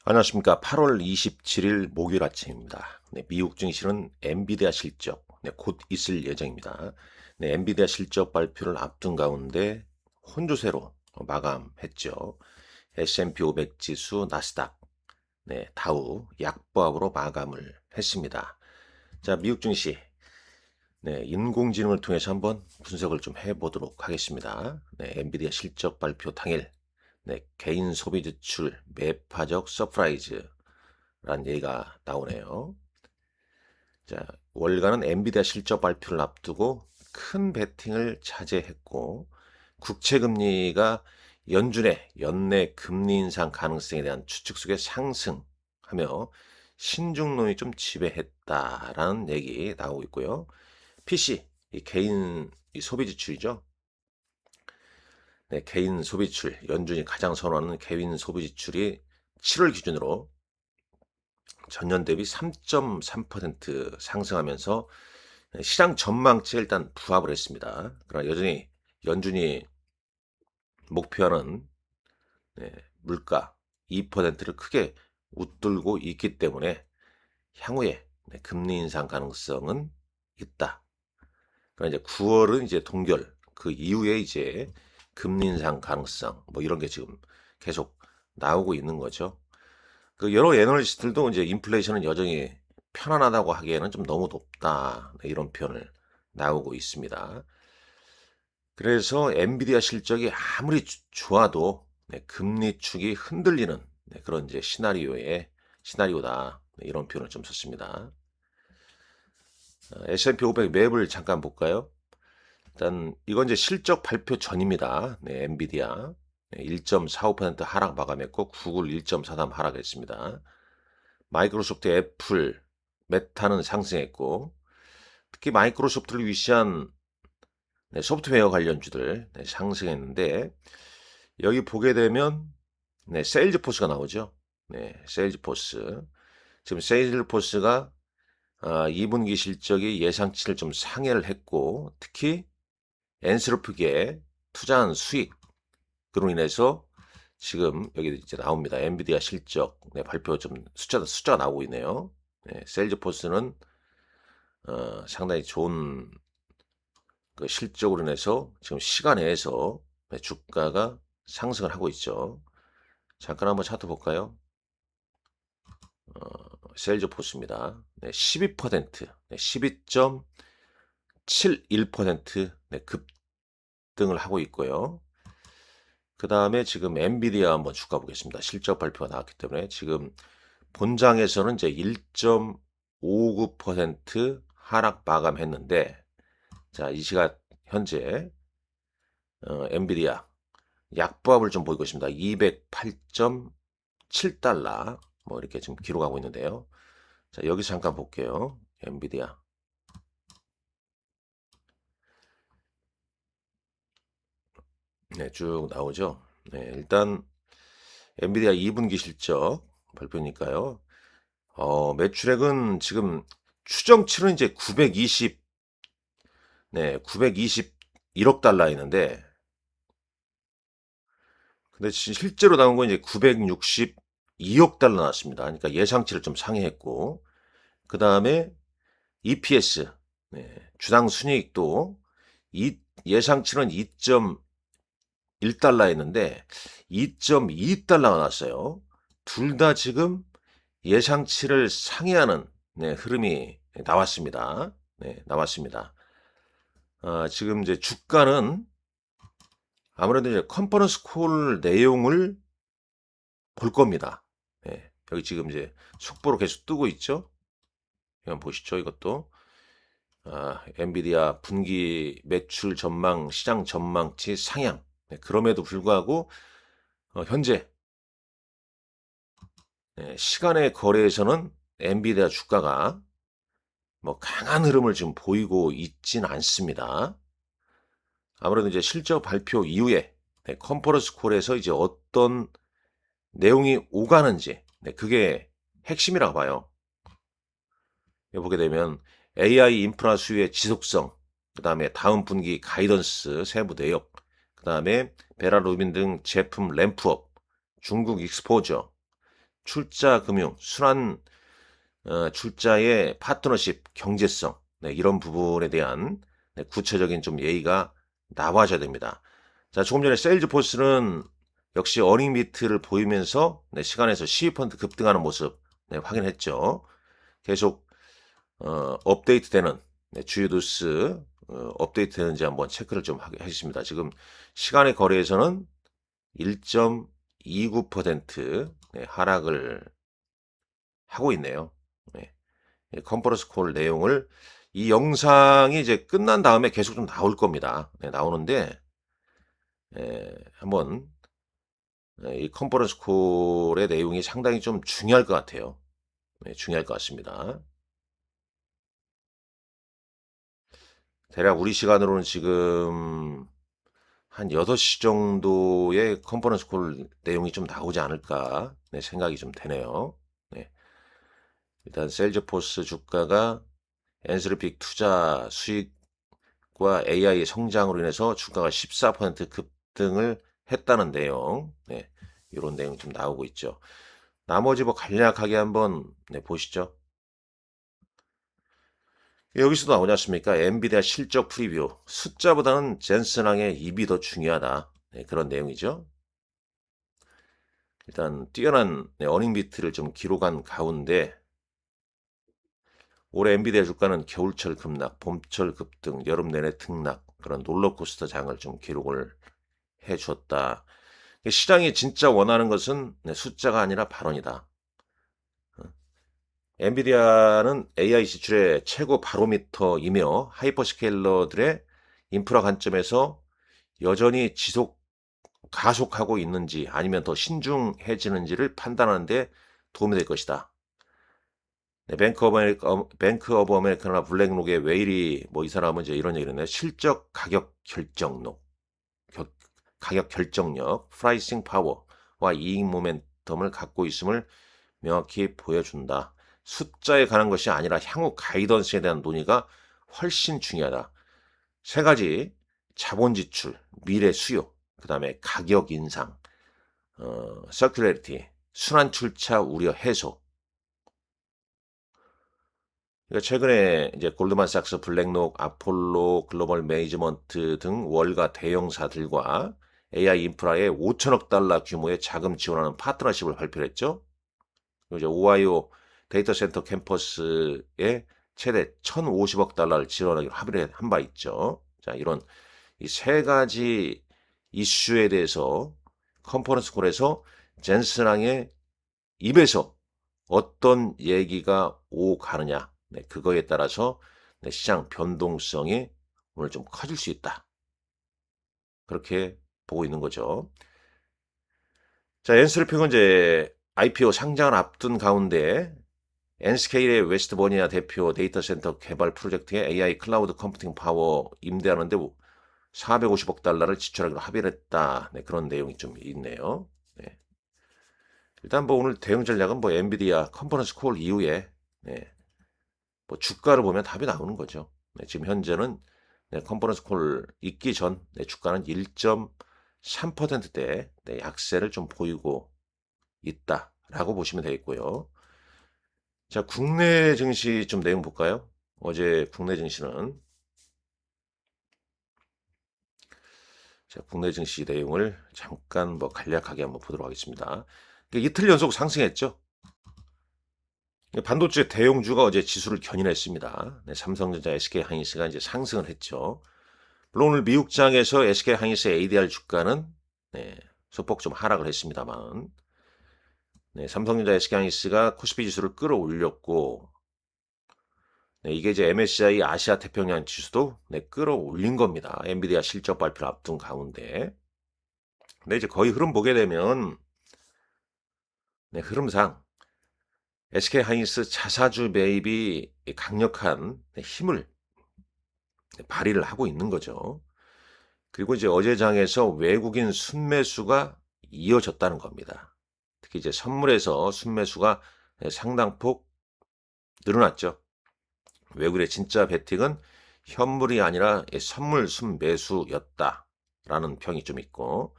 안녕하십니까. 8월 27일 목요일 아침입니다. 미국 증시는 엔비디아 실적 곧 있을 예정입니다. 엔비디아 실적 발표를 앞둔 가운데 혼조세로 마감했죠. S&P 500 지수, 나스닥, 다우 약보합으로 마감을 했습니다. 자, 미국 증시 인공지능을 통해서 한번 분석을 좀 해보도록 하겠습니다. 엔비디아 실적 발표 당일 개인 소비 지출 매파적 서프라이즈라는 얘기가 나오네요. 자, 월간은 엔비디아 실적 발표를 앞두고 큰 베팅을 자제했고 국채 금리가 연준의 연내 금리 인상 가능성에 대한 추측 속에 상승하며 신중론이 좀 지배했다라는 얘기 나오고 있고요. PC 이 개인 소비 지출이죠. 개인 소비 지출, 연준이 가장 선호하는 개인 소비 지출이 7월 기준으로 전년 대비 3.3% 상승하면서 시장 전망치에 일단 부합을 했습니다. 그러나 여전히 연준이 목표하는 물가 2%를 크게 웃돌고 있기 때문에 향후에 금리 인상 가능성은 있다. 그러나 이제 9월은 이제 동결, 그 이후에 이제 금리 인상 가능성 뭐 이런 게 지금 계속 나오고 있는 거죠. 그 여러 애널리스트들도 이제 인플레이션은 여전히 편안하다고 하기에는 좀 너무 높다 이런 표현을 나오고 있습니다. 그래서 엔비디아 실적이 아무리 좋아도 금리 축이 흔들리는 그런 이제 시나리오다 이런 표현을 좀 썼습니다. S&P 500 맵을 잠깐 볼까요? 일단 이건 이제 실적 발표 전입니다. 엔비디아 1.45% 하락 마감했고 구글 1.43 하락했습니다. 마이크로소프트, 애플, 메타는 상승했고 특히 마이크로소프트를 위시한 소프트웨어 관련주들 상승했는데 여기 보게 되면 세일즈포스가 나오죠. 세일즈포스. 지금 세일즈포스가 2분기 실적이 예상치를 좀 상회를 했고 특히 엔스로프기에 투자한 수익으로 인해서 지금 여기 이제 나옵니다. 엔비디아 실적 발표 좀 숫자가 나오고 있네요. 세일즈포스는 상당히 좋은 그 실적으로 인해서 지금 시간 내에서 주가가 상승을 하고 있죠. 잠깐 한번 차트 볼까요? 세일즈포스입니다. 12%, 12.71% 급등을 하고 있고요. 그 다음에 지금 엔비디아 한번 주가 보겠습니다. 실적 발표가 나왔기 때문에 지금 본장에서는 이제 1.59% 하락 마감했는데 자, 이 시각 현재 엔비디아 약보합을 좀 보이고 있습니다. 208.7달러 뭐 이렇게 지금 기록하고 있는데요. 자, 여기서 잠깐 볼게요. 엔비디아. 쭉 나오죠. 일단 엔비디아 2분기 실적 발표니까요. 매출액은 지금 추정치는 이제 921억 달러였는데 근데 실제로 나온 건 이제 962억 달러 나왔습니다. 그러니까 예상치를 좀 상회했고 그 다음에 EPS 주당 순이익도 예상치는 2.1달러였는데 2.2달러가 나왔어요. 둘 다 지금 예상치를 상회하는 흐름이 나왔습니다. 나왔습니다. 지금 이제 주가는 아무래도 이제 컨퍼런스 콜 내용을 볼 겁니다. 여기 지금 이제 속보로 계속 뜨고 있죠. 한번 보시죠. 이것도 엔비디아 분기 매출 전망, 시장 전망치 상향. 그럼에도 불구하고 현재 시간의 거래에서는 엔비디아 주가가 뭐 강한 흐름을 지금 보이고 있진 않습니다. 아무래도 이제 실적 발표 이후에 컨퍼런스 콜에서 이제 어떤 내용이 오가는지 그게 핵심이라고 봐요. 보게 되면 AI 인프라 수요의 지속성, 그 다음에 다음 분기 가이던스 세부 내역, 그 다음에 베라 루빈 등 제품 램프업, 중국 익스포저, 출자 금융, 순환 출자의 파트너십, 경제성, 이런 부분에 대한 구체적인 좀 예의가 나와줘야 됩니다. 자, 조금 전에 세일즈포스는 역시 어닝 비트를 보이면서 시간에서 12% 급등하는 모습 확인했죠. 계속 업데이트되는 주요 뉴스 업데이트 되는지 한번 체크를 좀 하겠습니다. 지금 시간의 거래에서는 1.29% 하락을 하고 있네요. 네. 컨퍼런스 콜 내용을 이 영상이 이제 끝난 다음에 계속 좀 나올 겁니다. 나오는데 한번 이 컨퍼런스 콜의 내용이 상당히 좀 중요할 것 같아요. 중요할 것 같습니다. 대략 우리 시간으로는 지금 한 6시 정도의 컨퍼런스 콜 내용이 좀 나오지 않을까 생각이 좀 되네요. 네. 일단 셀즈포스 주가가 엔스르픽 투자 수익과 AI 성장으로 인해서 주가가 14% 급등을 했다는 내용, 이런 내용 좀 나오고 있죠. 나머지 뭐 간략하게 한번 보시죠. 여기서도 나오지 않습니까? 엔비디아 실적 프리뷰. 숫자보다는 젠슨왕의 입이 더 중요하다. 그런 내용이죠. 일단 뛰어난 어닝비트를 좀 기록한 가운데 올해 엔비디아 주가는 겨울철 급락, 봄철 급등, 여름 내내 등락 그런 롤러코스터 장을 좀 기록을 해줬다. 시장이 진짜 원하는 것은 숫자가 아니라 발언이다. 엔비디아는 AI 지출의 최고 바로미터이며 하이퍼스케일러들의 인프라 관점에서 여전히 가속하고 있는지 아니면 더 신중해지는지를 판단하는 데 도움이 될 것이다. 뱅크 오브 아메리카나 블랙록의 웨일이 이 사람은 이제 이런 얘기를 했네요. 실적 가격 결정력, 프라이싱 파워와 이익 모멘텀을 갖고 있음을 명확히 보여준다. 숫자에 관한 것이 아니라 향후 가이던스에 대한 논의가 훨씬 중요하다. 세 가지: 자본 지출, 미래 수요, 그 다음에 가격 인상, 서큘레리티, 순환 출차 우려 해소. 그러니까 최근에 이제 골드만삭스, 블랙록, 아폴로, 글로벌 매니지먼트 등 월가 대형사들과 AI 인프라에 5천억 달러 규모의 자금 지원하는 파트너십을 발표했죠. 그리고 이제 오하이오 데이터 센터 캠퍼스에 최대 1,050억 달러를 지원하기로 합의를 한 바 있죠. 자, 이런 이 세 가지 이슈에 대해서 컨퍼런스 콜에서 젠슨왕의 입에서 어떤 얘기가 오가느냐, 그거에 따라서 시장 변동성이 오늘 좀 커질 수 있다. 그렇게 보고 있는 거죠. 자, 엔스르픽은 이제 IPO 상장을 앞둔 가운데 NSK의 웨스트버니아 대표 데이터 센터 개발 프로젝트에 AI 클라우드 컴퓨팅 파워 임대하는데 450억 달러를 지출하기로 합의를 했다. 그런 내용이 좀 있네요. 일단 뭐 오늘 대응 전략은 뭐 엔비디아 컨퍼런스 콜 이후에 뭐 주가를 보면 답이 나오는 거죠. 지금 현재는 컨퍼런스 콜 있기 전 주가는 1.3%대 약세를 좀 보이고 있다라고 보시면 되겠고요. 자, 국내 증시 좀 내용 볼까요? 어제 국내 증시는 자, 국내 증시 내용을 잠깐 뭐 간략하게 한번 보도록 하겠습니다. 이틀 연속 상승했죠. 반도체 대형주가 어제 지수를 견인했습니다. 삼성전자, SK하이닉스가 이제 상승을 했죠. 물론 오늘 미국장에서 SK하이닉스 ADR 주가는 소폭 좀 하락을 했습니다만, 삼성전자, SK하이닉스가 코스피 지수를 끌어올렸고, 이게 이제 MSCI 아시아 태평양 지수도 끌어올린 겁니다. 엔비디아 실적 발표를 앞둔 가운데. 근데 이제 거의 흐름 보게 되면 흐름상 SK하이닉스 자사주 매입이 강력한 힘을 발휘를 하고 있는 거죠. 그리고 이제 어제 장에서 외국인 순매수가 이어졌다는 겁니다. 특히 이제 선물에서 순매수가 상당폭 늘어났죠. 외국인의 진짜 베팅은 현물이 아니라 선물 순매수였다라는 평이 좀 있고,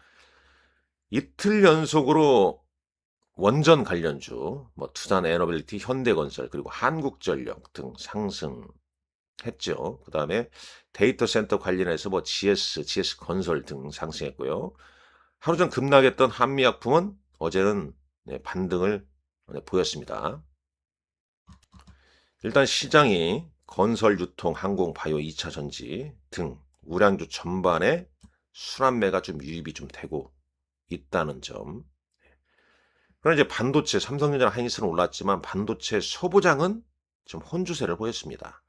이틀 연속으로 원전 관련주, 뭐 투산 에너빌리티, 현대건설, 그리고 한국전력 등 상승했죠. 그다음에 데이터 센터 관련해서 뭐 GS건설 등 상승했고요. 하루 전 급락했던 한미약품은 어제는 반등을 보였습니다. 일단 시장이 건설, 유통, 항공, 바이오, 2차 전지 등 우량주 전반에 순환매가 좀 유입이 좀 되고 있다는 점. 그러나 이제 반도체, 삼성전자랑 하이닉스는 올랐지만 반도체 소부장은 좀 혼조세를 보였습니다.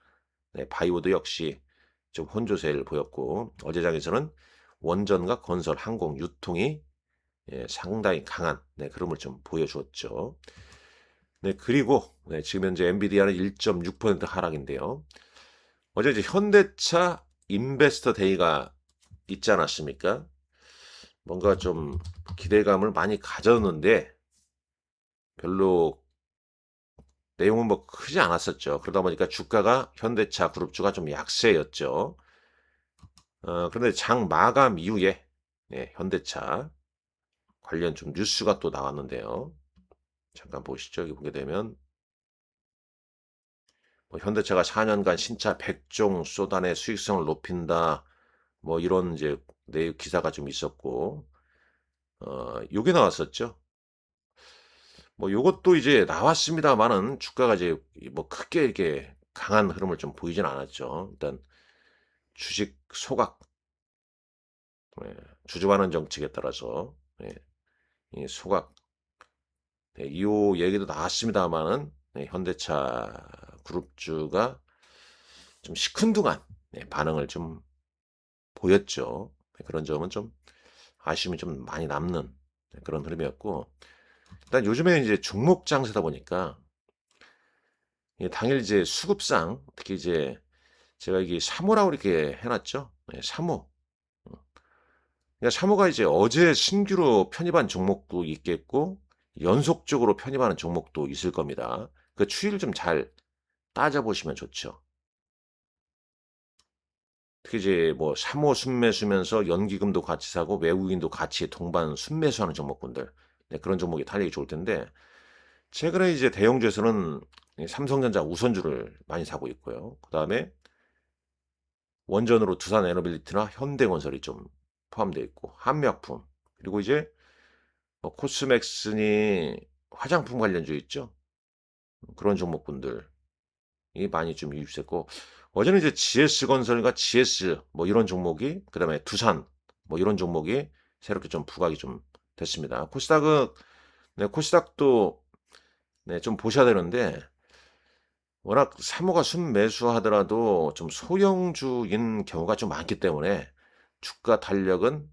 네, 바이오도 역시 좀 혼조세를 보였고 어제장에서는 원전과 건설, 항공, 유통이 상당히 강한 흐름을 좀 보여주었죠. 네, 그리고 지금 현재 엔비디아는 1.6% 하락인데요. 어제 이제 현대차 인베스터 데이가 있지 않았습니까? 뭔가 좀 기대감을 많이 가졌는데 별로 내용은 뭐 크지 않았었죠. 그러다 보니까 주가가 현대차 그룹주가 좀 약세였죠. 그런데 장 마감 이후에 현대차 관련 좀 뉴스가 또 나왔는데요. 잠깐 보시죠. 여기 보게 되면 뭐 현대차가 4년간 신차 100종 쏘단의 수익성을 높인다. 뭐 이런 이제 내용 기사가 좀 있었고 요게 나왔었죠. 뭐 요것도 이제 나왔습니다만은 주가가 이제 뭐 크게 이렇게 강한 흐름을 좀 보이진 않았죠. 일단 주식 소각, 주주반환 정책에 따라서 이 소각, 이 얘기도 나왔습니다만은 현대차 그룹주가 좀 시큰둥한 반응을 좀 보였죠. 그런 점은 좀 아쉬움이 좀 많이 남는 그런 흐름이었고, 일단 요즘에 이제 종목 장세다 보니까 당일 이제 수급상 특히 이제 제가 이게 사모라고 이렇게 해놨죠. 사모. 그러니까 사모가 이제 어제 신규로 편입한 종목도 있겠고 연속적으로 편입하는 종목도 있을 겁니다. 그 추이를 좀 잘 따져보시면 좋죠. 특히 이제 뭐 사모 순매수면서 연기금도 같이 사고 외국인도 같이 동반 순매수하는 종목군들, 그런 종목이 달리기 좋을 텐데 최근에 이제 대형주에서는 삼성전자 우선주를 많이 사고 있고요. 그 다음에 원전으로 두산 에너빌리티나 현대건설이 좀 포함되어 있고 한미약품, 그리고 이제 뭐 코스맥스니 화장품 관련주 있죠. 그런 종목군들이 많이 좀 유입됐고 어제는 이제 GS건설과 GS 뭐 이런 종목이 그다음에 두산 뭐 이런 종목이 새롭게 좀 부각이 좀 됐습니다. 코스닥은 코스닥도 좀 보셔야 되는데 워낙 사모가 순매수하더라도 좀 소형주인 경우가 좀 많기 때문에 주가 탄력은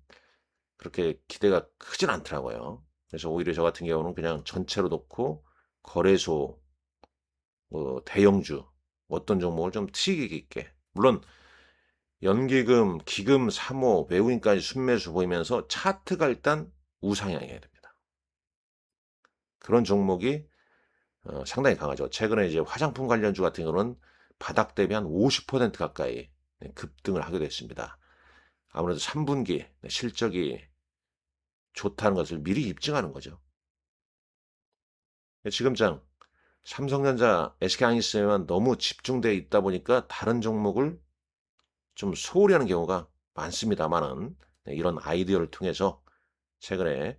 그렇게 기대가 크진 않더라고요. 그래서 오히려 저 같은 경우는 그냥 전체로 놓고 거래소, 뭐 대형주 어떤 종목을 좀 특이하게 있게, 물론 연기금, 기금, 사모, 외국인까지 순매수 보이면서 차트가 일단 우상향해야 됩니다. 그런 종목이 상당히 강하죠. 최근에 이제 화장품 관련주 같은 경우는 바닥 대비 한 50% 가까이 급등을 하게 됐습니다. 아무래도 3분기 실적이 좋다는 것을 미리 입증하는 거죠. 지금장 삼성전자, SK하이닉스에만 너무 집중되어 있다 보니까 다른 종목을 좀 소홀히 하는 경우가 많습니다만은 이런 아이디어를 통해서 최근에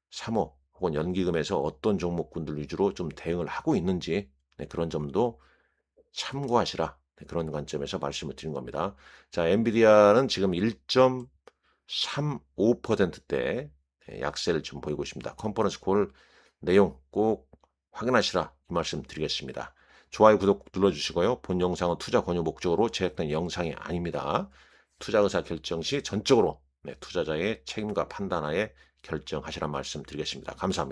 사모 혹은 연기금에서 어떤 종목군들 위주로 좀 대응을 하고 있는지 그런 점도 참고하시라, 그런 관점에서 말씀을 드린 겁니다. 자, 엔비디아는 지금 1.35%대 약세를 좀 보이고 있습니다. 컨퍼런스 콜 내용 꼭 확인하시라 이 말씀 드리겠습니다. 좋아요, 구독 눌러주시고요. 본 영상은 투자 권유 목적으로 제작된 영상이 아닙니다. 투자 의사 결정 시 전적으로 투자자의 책임과 판단하에 결정하시란 말씀 드리겠습니다. 감사합니다.